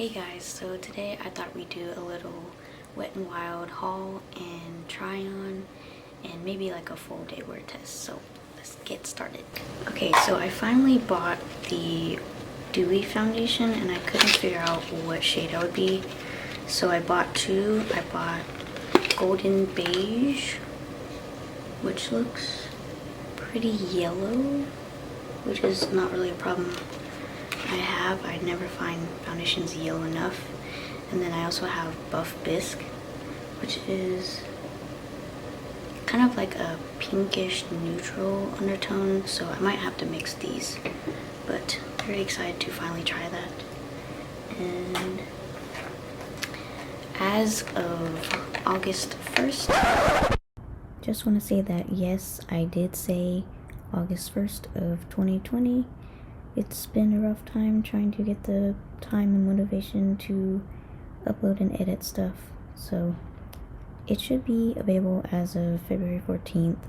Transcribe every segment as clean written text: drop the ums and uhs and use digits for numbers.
Hey guys, so today I thought we'd do a little Wet n Wild haul and try on and maybe like a full day wear test. So let's get started. Okay, so I finally bought the Dewy foundation and I couldn't figure out what shade I would be. So I bought two. I bought Golden Beige, which looks pretty yellow, which is not really a problem I never find foundations yellow enough. And then I also have Buff Bisque, which is kind of like a pinkish neutral undertone, so I might have to mix these, but very excited to finally try that. And as of August 1st, just want to say that yes, I did say August 1st of 2020. It's been a rough time trying to get the time and motivation to upload and edit stuff. So it should be available as of February 14th,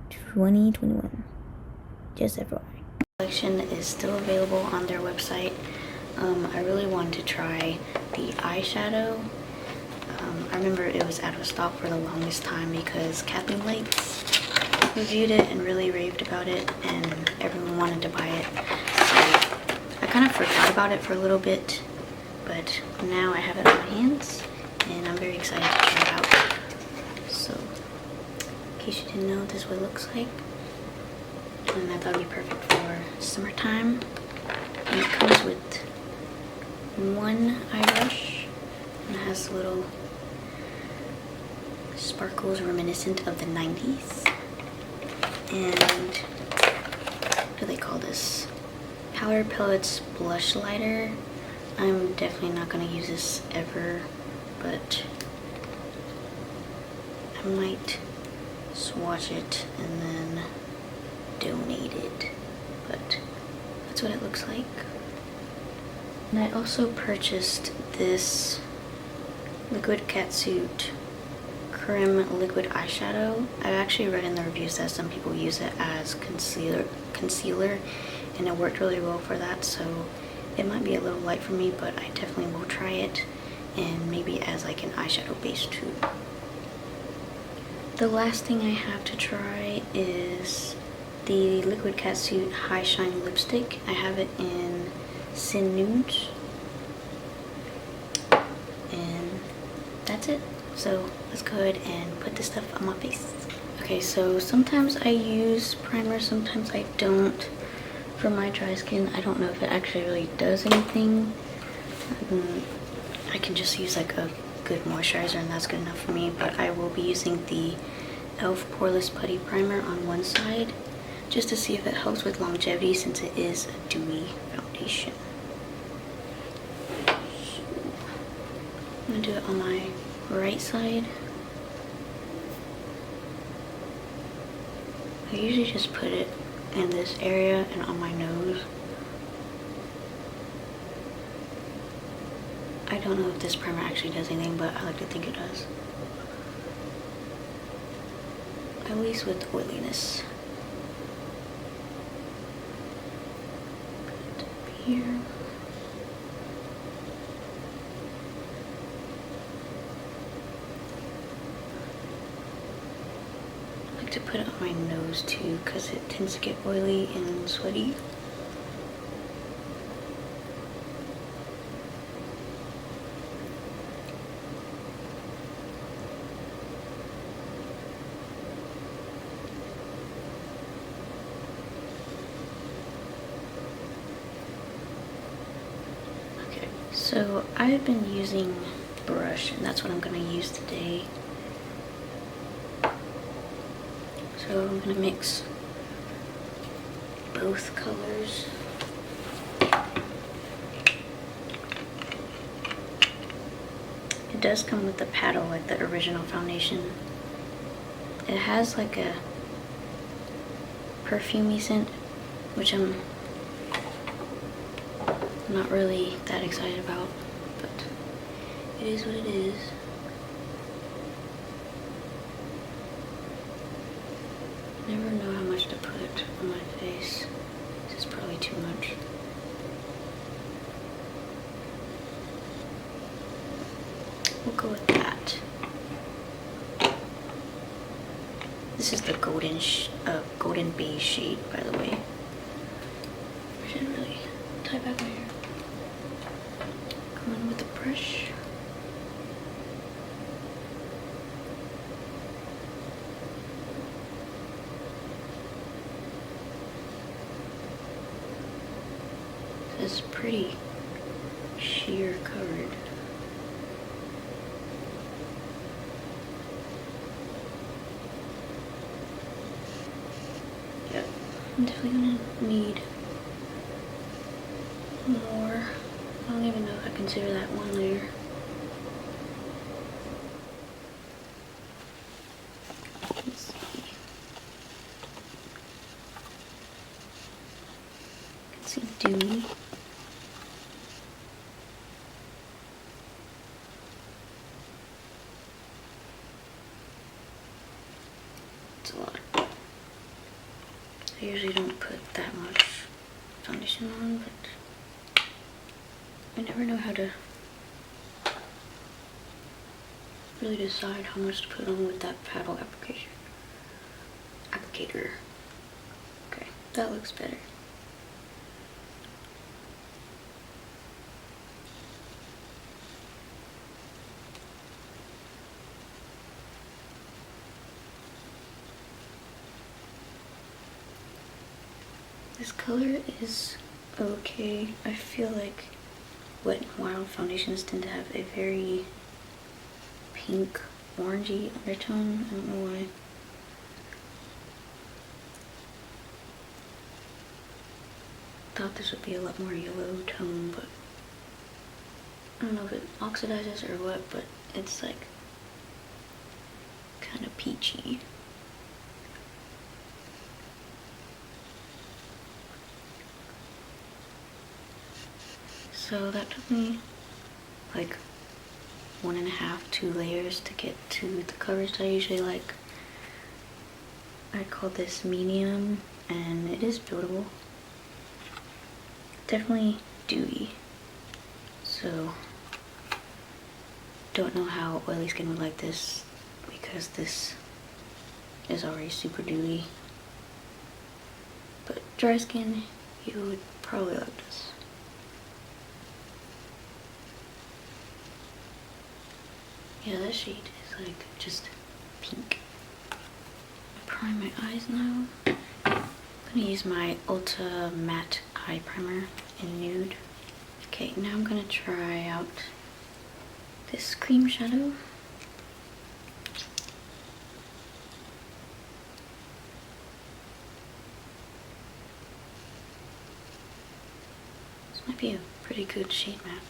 2021. Just FYI. The collection is still available on their website. I really wanted to try the eyeshadow. I remember it was out of stock for the longest time because Kathleen Lights reviewed it and really raved about it and everyone wanted to buy it. I kind of forgot about it for a little bit, but now I have it on my hands and I'm very excited to try it out. So in case you didn't know, this is what it looks like, and I thought it'd be perfect for summertime. And it comes with one eye brush and it has little sparkles reminiscent of the 90s. And what do they call this? Powder Palettes Blush Lighter. I'm definitely not going to use this ever, but I might swatch it and then donate it. But that's what it looks like. And I also purchased this Liquid Catsuit Creme Liquid Eyeshadow. I've actually read in the reviews that some people use it as concealer, and it worked really well for that, so it might be a little light for me, but I definitely will try it, and maybe as like an eyeshadow base too. The last thing I have to try is the Liquid Catsuit High Shine Lipstick. I have it in Sin Nudes, and that's it. So let's go ahead and put this stuff on my face. Okay, so sometimes I use primer, sometimes I don't. For my dry skin, I don't know if it actually really does anything. I can just use like a good moisturizer and that's good enough for me, but I will be using the e.l.f. Poreless Putty Primer on one side just to see if it helps with longevity since it is a dewy foundation. I'm gonna do it on my right side. I usually just put it in this area and on my nose. I don't know if this primer actually does anything, but I like to think it does. At least with oiliness. Put it up here. To put it on my nose too because it tends to get oily and sweaty. Okay, so I've been using brush and that's what I'm going to use today. So I'm going to mix both colors. It does come with the paddle like the original foundation. It has like a perfumey scent, which I'm not really that excited about, but it is what it is. Never know how much to put on my face. This is probably too much. we'll go with that. This is the golden beige shade, by the way. I should really tie back my hair. Go in with the brush. This is pretty sheer covered. Yep, I'm definitely gonna need more. I don't even know if I consider that one layer. Let's see. You can see dewy. It's a lot. I usually don't put that much foundation on, but I never know how to really decide how much to put on with that paddle applicator. Okay, that looks better. This color is okay. I feel like Wet n Wild foundations tend to have a very pink, orangey undertone. I don't know why. Thought this would be a lot more yellow tone, but I don't know if it oxidizes or what, but it's like kind of peachy. So that took me like 1.5, 2 layers to get to the coverage I usually like. I call this medium, and it is buildable. Definitely dewy. So don't know how oily skin would like this, because this is already super dewy. But dry skin, you would probably like this. Yeah, that shade is like just pink. Prime my eyes now. I'm gonna use my Ulta Matte Eye Primer in Nude. Okay, now I'm gonna try out this cream shadow. This might be a pretty good shade match.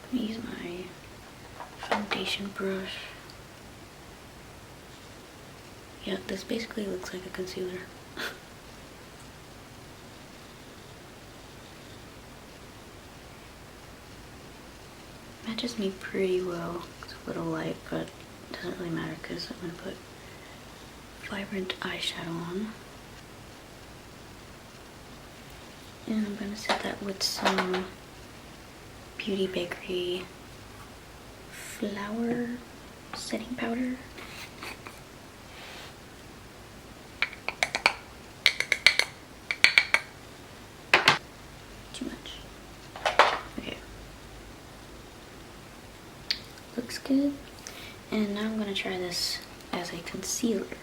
I'm gonna use my foundation brush. Yeah, this basically looks like a concealer. Matches me pretty well. It's a little light, but it doesn't really matter because I'm gonna put vibrant eyeshadow on. And I'm gonna set that with some Beauty Bakery flower setting powder. Too much. Okay. Looks good. And now I'm gonna try this as a concealer,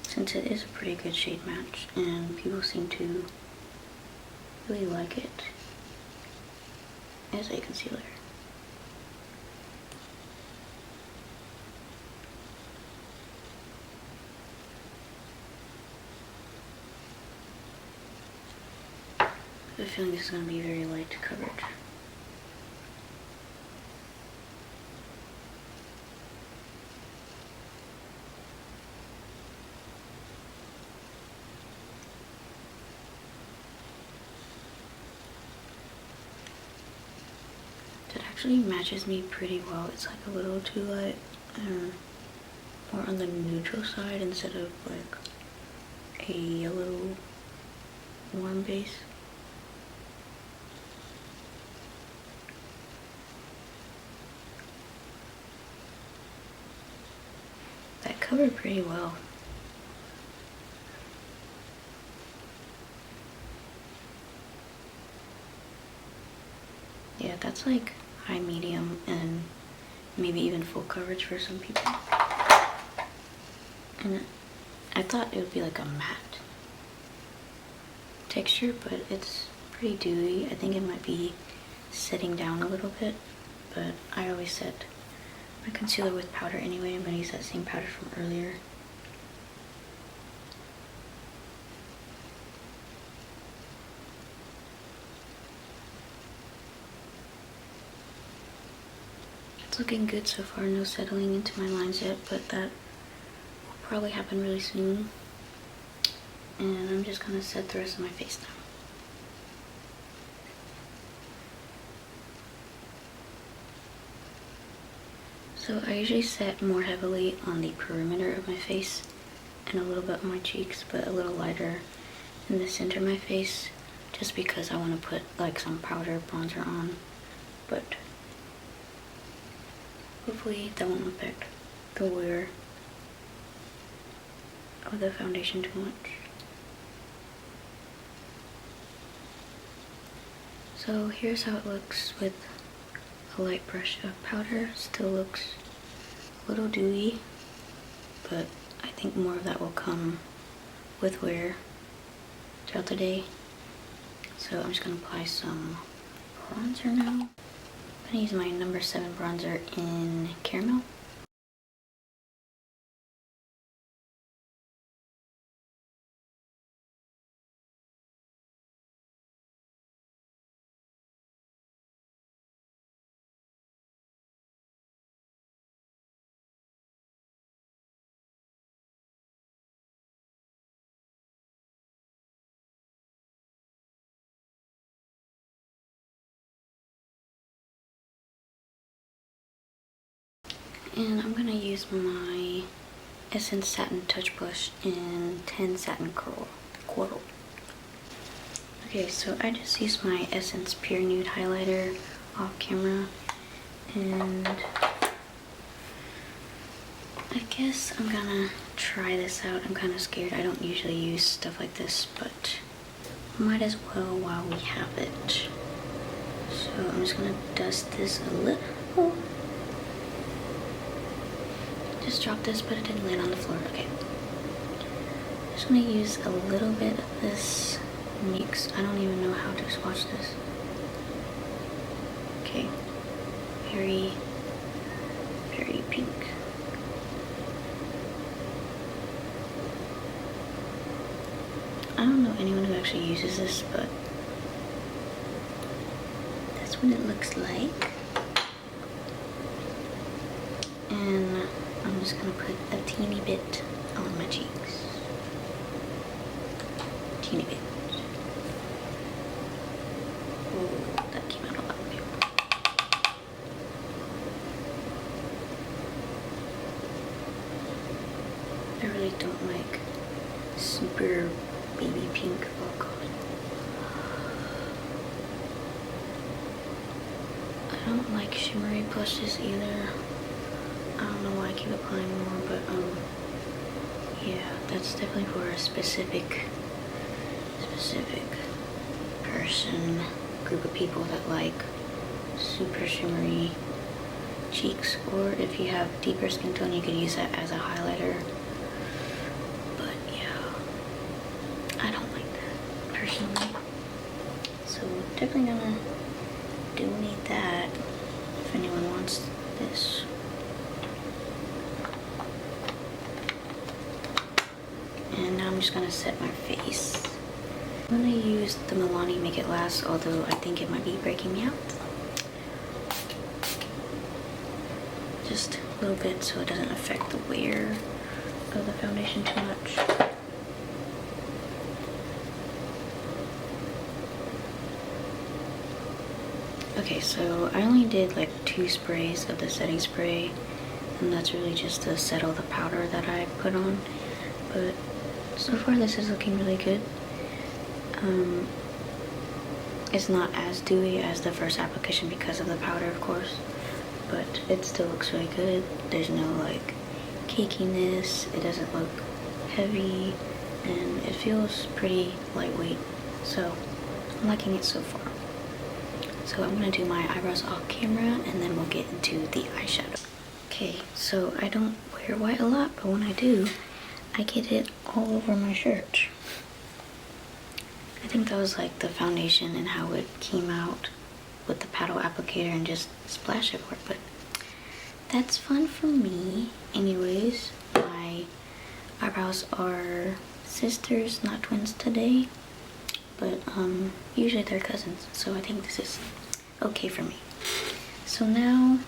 since it is a pretty good shade match and people seem to really like it as a concealer. I have a feeling this is going to be very light coverage. It actually matches me pretty well. It's like a little too light. more on the neutral side instead of like a yellow warm base. That covered pretty well. Yeah, that's like high, medium, and maybe even full coverage for some people. And I thought it would be like a matte texture, but it's pretty dewy. I think it might be setting down a little bit, but I always set my concealer with powder anyway. I'm gonna use that same powder from earlier. It's looking good so far, no settling into my lines yet, but that will probably happen really soon. And I'm just gonna set the rest of my face now. So I usually set more heavily on the perimeter of my face and a little bit on my cheeks, but a little lighter in the center of my face, just because I want to put like some powder bronzer on. But hopefully that won't affect the wear of the foundation too much. So here's how it looks with a light brush of powder. Still looks a little dewy, but I think more of that will come with wear throughout the day. So I'm just gonna apply some bronzer now. I'm gonna use my number 7 bronzer in Caramel. And I'm gonna use my Essence Satin Touch Blush in 10 Satin Coral. Okay, so I just used my Essence Pure Nude highlighter off camera, and I guess I'm gonna try this out. I'm kind of scared. I don't usually use stuff like this, but might as well while we have it. So I'm just gonna dust this a little. Just dropped this, but it didn't land on the floor. Okay. I'm just gonna use a little bit of this mix. I don't even know how to swatch this. Okay. Very, very pink. I don't know anyone who actually uses this, but that's what it looks like. And I'm just gonna put a teeny bit on my cheeks. Teeny bit. Oh, that came out a lot. I really don't like super baby pink. Oh god. I don't like shimmery blushes either. I don't know why I keep applying more, but yeah, that's definitely for a specific person, group of people that like super shimmery cheeks, or if you have deeper skin tone, you could use that as a highlighter. But yeah, I don't like that personally. So definitely gonna donate that if anyone wants this. And now I'm just gonna set my face. I'm gonna use the Milani Make It Last, although I think it might be breaking me out. Just a little bit so it doesn't affect the wear of the foundation too much. Okay, so I only did like 2 sprays of the setting spray, and that's really just to settle the powder that I put on. But so far this is looking really good. It's not as dewy as the first application because of the powder, of course, but it still looks really good. There's no like cakiness, it doesn't look heavy, and it feels pretty lightweight, so I'm liking it so far. So I'm gonna do my eyebrows off camera and then we'll get into the eyeshadow. Okay, so I don't wear white a lot, but when I do, I get it all over my shirt. I think that was like the foundation and how it came out with the paddle applicator and just splash everywhere, but that's fun for me. Anyways, my eyebrows are sisters, not twins today, but usually they're cousins, so I think this is okay for me. So now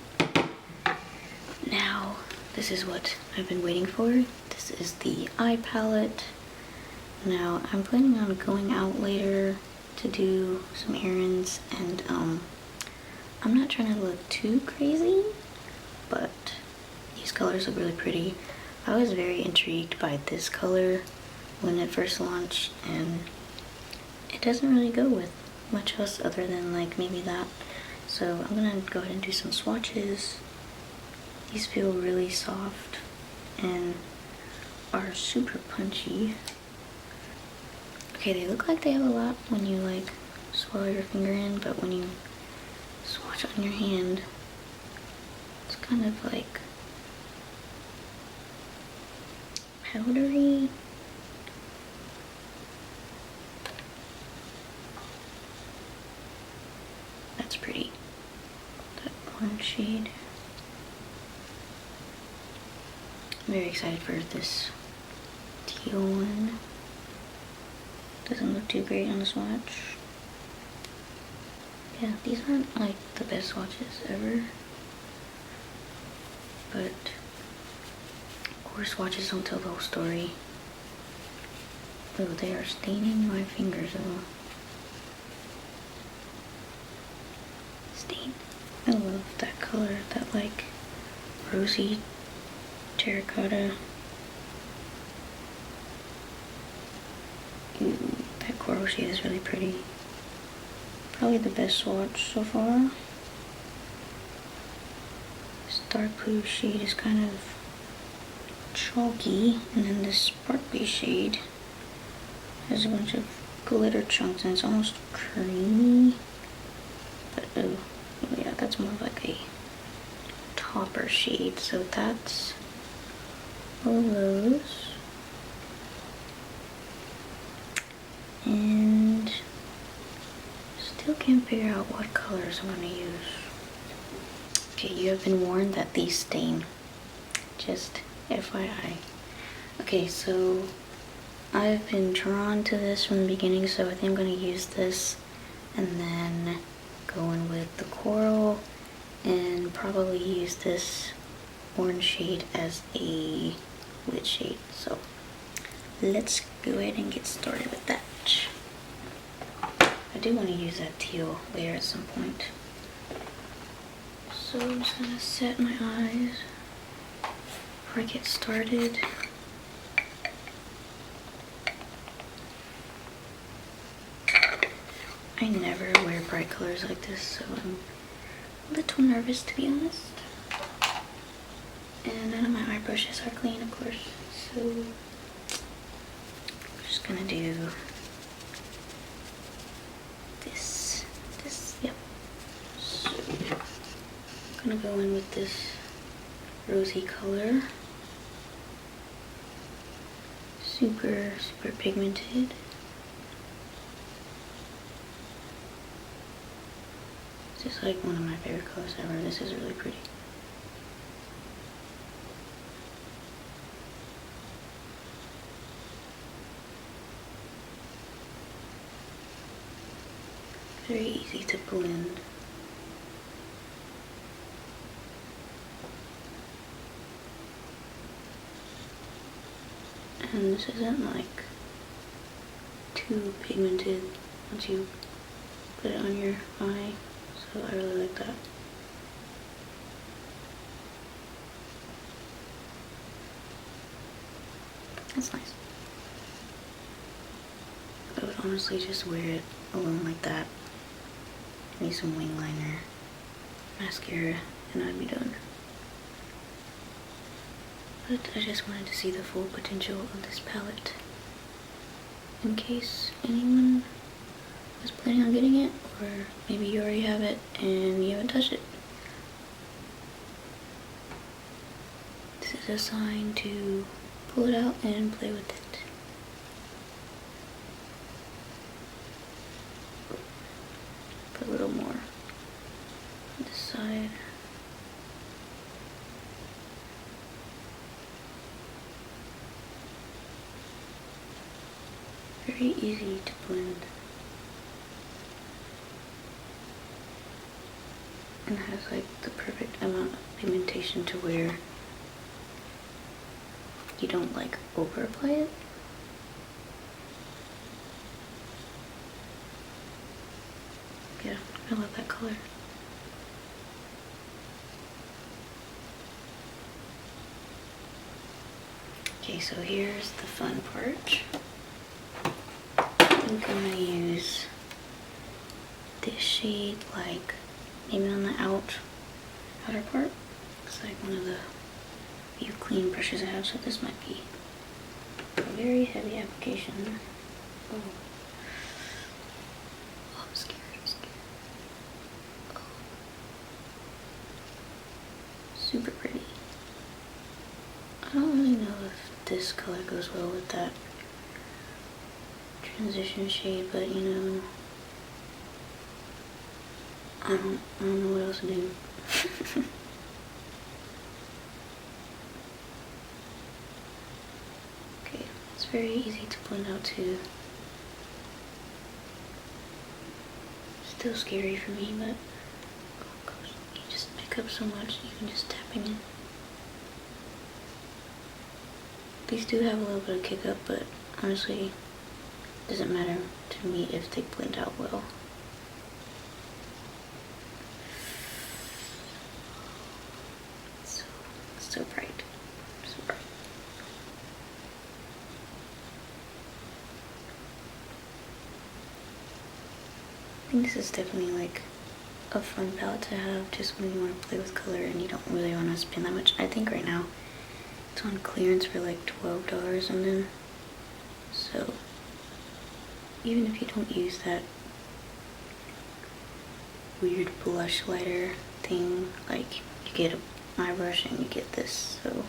this is what I've been waiting for. This is the eye palette. Now I'm planning on going out later to do some errands, and I'm not trying to look too crazy, but these colors look really pretty. I was very intrigued by this color when it first launched, and it doesn't really go with much else other than like maybe that. So I'm gonna go ahead and do some swatches. These feel really soft and are super punchy. Okay, they look like they have a lot when you like swallow your finger in, but when you swatch on your hand, it's kind of like powdery. That's pretty. That orange shade. I'm very excited for this teal one. Doesn't look too great on the swatch. Yeah, these aren't like the best swatches ever, but of course swatches don't tell the whole story. Oh, they are staining my fingers though. Stain. I love that color, that like rosy terracotta. Ooh, that coral shade is really pretty. Probably the best swatch so far. This dark blue shade is kind of chalky, and then this sparkly shade has a bunch of glitter chunks and it's almost creamy. But oh yeah, that's more like a topper shade, so that's all those. And still can't figure out what colors I'm gonna use. Okay, you have been warned that these stain. Just FYI. Okay, so I've been drawn to this from the beginning, so I think I'm gonna use this and then go in with the coral and probably use this orange shade as a lid shade. So let's go ahead and get started with that. I do want to use that teal later at some point. So I'm just gonna set my eyes before I get started. I never wear bright colors like this, so I'm a little nervous to be honest. And none of my eye brushes are clean, of course, so I'm just gonna do this, yep. So I'm gonna go in with this rosy color. Super pigmented. This is like one of my favorite colors ever. This is really pretty. Very easy to blend. And this isn't like too pigmented once you put it on your eye, so I really like that. That's nice. I would honestly just wear it alone like that. Maybe some wing liner, mascara, and I'd be done. But I just wanted to see the full potential of this palette in case anyone was planning on getting it, or maybe you already have it and you haven't touched it. This is a sign to pull it out and play with it. Put a little more on this side. Very easy to blend. And has like the perfect amount of pigmentation to where you don't like over apply it. Yeah, I love that color. Okay, so here's the fun part. I think I'm gonna use this shade like maybe on the outer part. It's like one of the few clean brushes I have, so this might be a very heavy application. Oh, I'm scared, Oh. Super pretty. I don't really know if this color goes well with that transition shade, but you know, I don't know what else to do. Okay, it's very easy to blend out too. Still scary for me, but oh gosh, you just pick up so much, even just tapping it. These do have a little bit of kick up, but honestly, it doesn't matter to me if they blend out well. So bright, so bright. I think this is definitely like a fun palette to have just when you want to play with color and you don't really want to spend that much. I think right now it's on clearance for like $12 or something. So even if you don't use that weird blush lighter thing, like you get a eye brush and you get this, so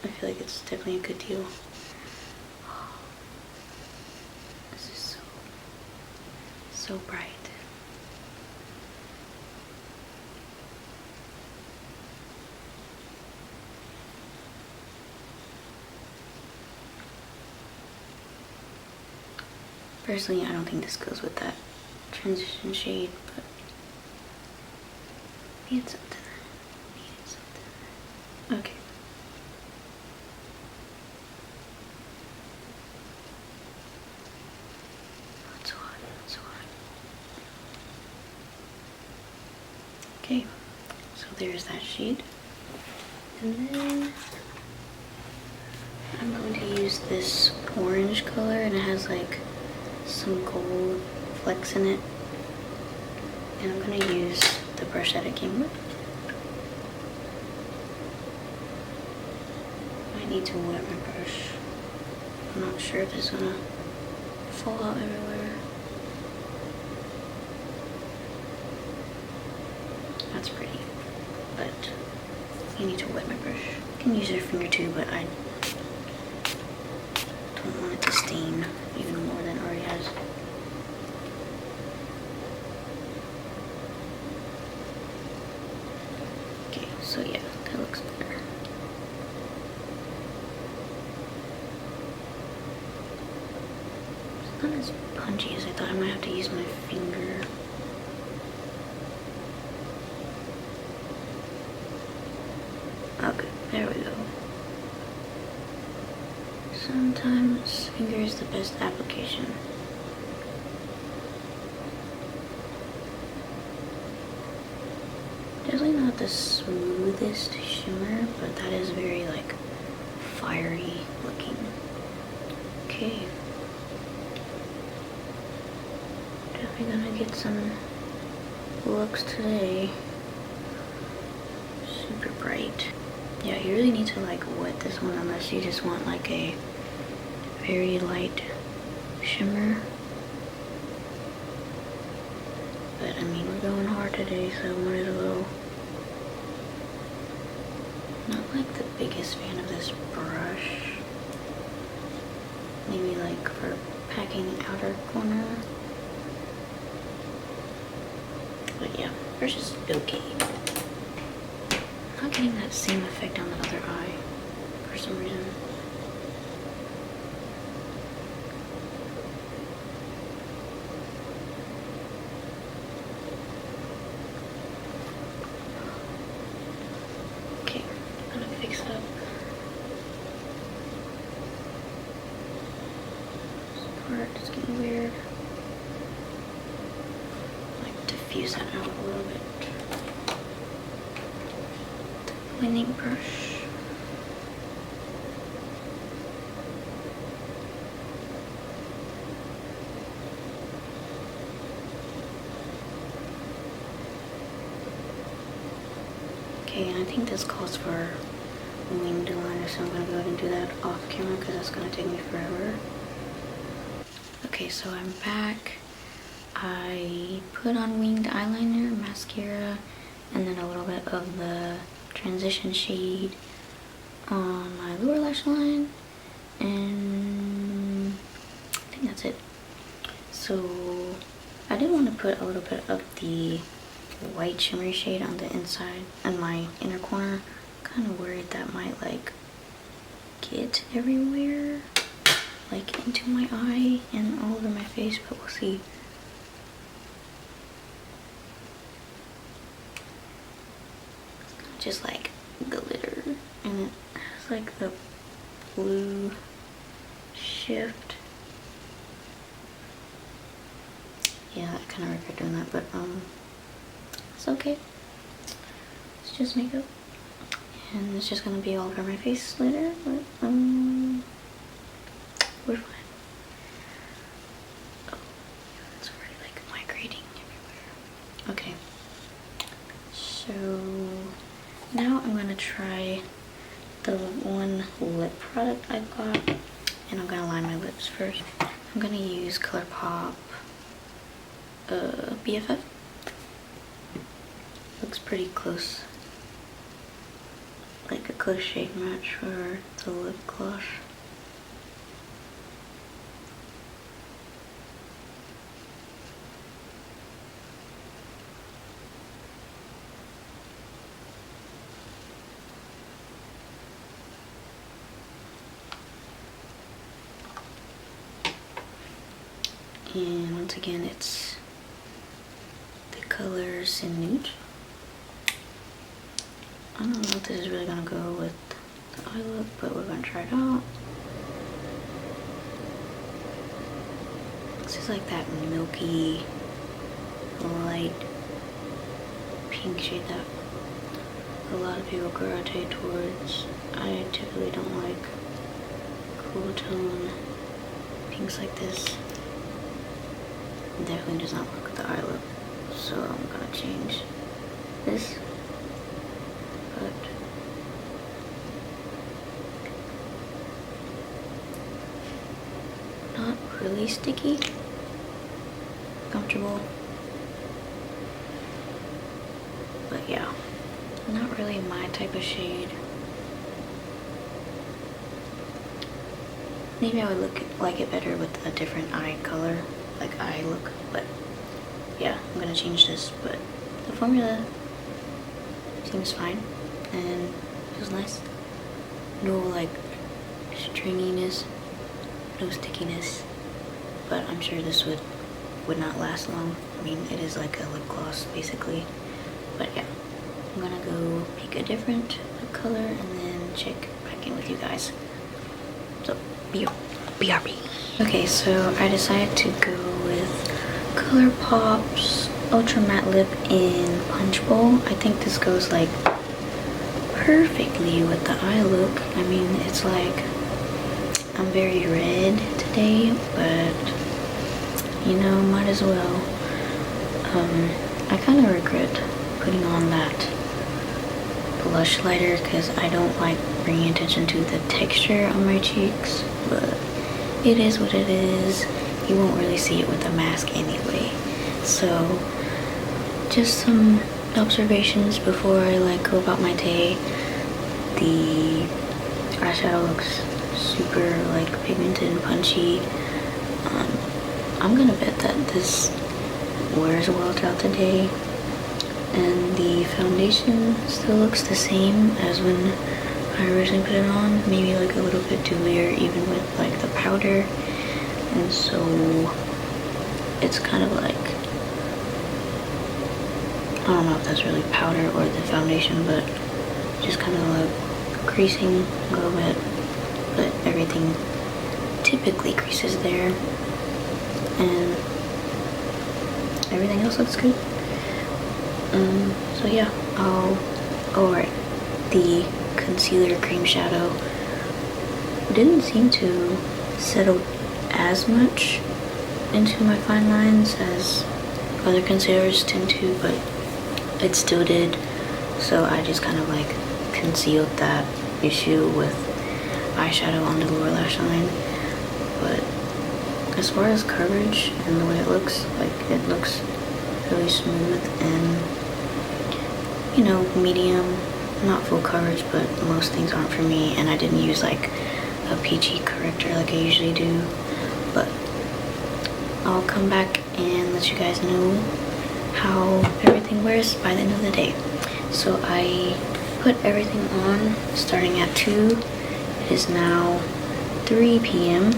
I feel like it's definitely a good deal. This is so bright. Personally, I don't think this goes with that transition shade, but maybe it's something. Okay. It's so hot, it's so hot. Okay, so there's that shade. And then I'm going to use this orange color, and it has like some gold flecks in it. And I'm going to use the brush that it came with. Need to wet my brush. I'm not sure if it's gonna fall out everywhere. That's pretty, but you need to wet my brush. You can use your finger too, but I don't want it to stain even more than it already has. Okay, so yeah, that looks better. Not as punchy as I thought. I might have to use my finger. Okay, there we go. Sometimes finger is the best application. Definitely not the smoothest shimmer, but that is very like fiery looking. Okay. Definitely gonna get some looks today. Super bright. Yeah, you really need to like wet this one unless you just want like a very light shimmer. But I mean, we're going hard today, so I might as well. Not like the biggest fan of this brush. Maybe like for packing outer corner. But yeah, brush is okay. Not getting that same effect on the other eye for some reason. Okay, I'm gonna fix up this part. It's getting weird. Like diffuse that out a little bit. Blending brush. Okay, and I think this calls for winged liner, so I'm gonna go ahead and do that off camera because that's gonna take me forever. Okay, so I'm back. I put on winged eyeliner, mascara, and then a little bit of the transition shade on my lower lash line, and I think that's it. So I did want to put a little bit of the white shimmery shade on the inside and my inner corner. Kind of worried that might like get everywhere, like into my eye and all over my face, but we'll see. Just like glitter, and it has like the blue shift. Yeah, I kind of regret doing that, but it's okay. It's just makeup, and it's just gonna be all over my face later. But we're fine. Oh, it's already like migrating everywhere. Okay, so now I'm gonna try the one lip product I got, and I'm gonna line my lips first. I'm gonna use ColourPop BFF. Looks pretty close, like a close shade match for the lip gloss. And once again, it's the color Nude. I don't know if this is really gonna go with the eye look, but we're gonna try it out. This is like that milky, light pink shade that a lot of people gravitate towards. I typically don't like cool tone pinks like this. Definitely does not work with the eye look, so I'm gonna change this. But not really sticky, comfortable, but yeah, not really my type of shade. Maybe I would like it better with a different eye color, like eye look, but yeah, I'm gonna change this. But the formula seems fine and feels nice. No like stringiness, no stickiness, but I'm sure this would not last long. I mean, it is like a lip gloss basically, but yeah, I'm gonna go pick a different lip color and then check back in with you guys. So BRB. Okay, so I decided to go with ColourPop's Ultra Matte Lip in Punch Bowl. I think this goes like perfectly with the eye look. I mean, it's like I'm very red today, but you know, might as well. I kind of regret putting on that blush lighter because I don't like bringing attention to the texture on my cheeks, but it is what it is. You won't really see it with a mask anyway. So just some observations before I like go about my day. The eyeshadow looks super like pigmented and punchy. I'm gonna bet that this wears well throughout the day, and the foundation still looks the same as when I originally put it on, maybe like a little bit dewier even with like the powder, and so it's kind of like, I don't know if that's really powder or the foundation, but just kind of like creasing a little bit, but everything typically creases there, and everything else looks good. So yeah, alright, the concealer cream shadow didn't seem to settle as much into my fine lines as other concealers tend to, but it still did, so I just kind of like concealed that issue with eyeshadow on the lower lash line. But as far as coverage and the way it looks, like it looks really smooth and, you know, medium, not full coverage, but most things aren't for me, and I didn't use like a peachy corrector like I usually do. But I'll come back and let you guys know how everything wears by the end of the day. So I put everything on starting at 2. It is now 3 p.m.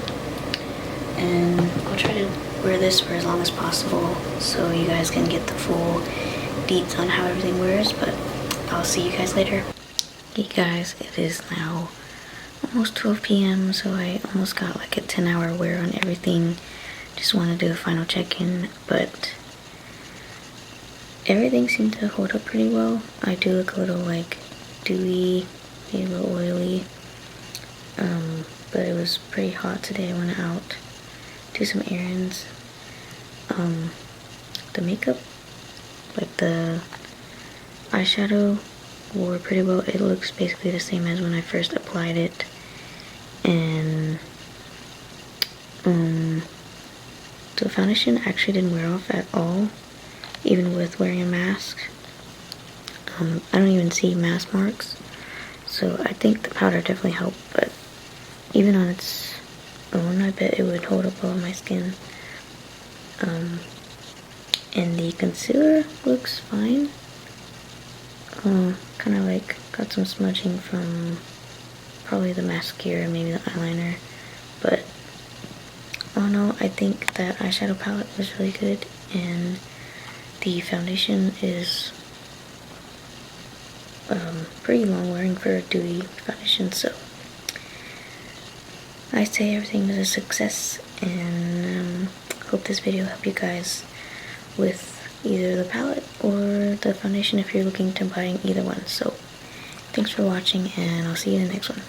and I'll try to wear this for as long as possible so you guys can get the full deets on how everything wears, but I'll see you guys later. Hey guys, it is now almost 12 p.m. so I almost got like a 10-hour wear on everything. Just want to do a final check-in, but everything seemed to hold up pretty well. I do look a little like dewy, maybe a little oily, but it was pretty hot today. I went out do some errands. The makeup, like the eyeshadow, wore pretty well. It looks basically the same as when I first applied it, and the foundation actually didn't wear off at all, even with wearing a mask. I don't even see mask marks, so I think the powder definitely helped, but even on its own, I bet it would hold up well on my skin. And the concealer looks fine. Kind of like got some smudging from probably the mascara, maybe the eyeliner, but all in all, I think that eyeshadow palette was really good, and the foundation is pretty long wearing for a dewy foundation, so I say everything was a success, and hope this video helped you guys with either the palette or the foundation if you're looking to buy either one. So thanks for watching, and I'll see you in the next one.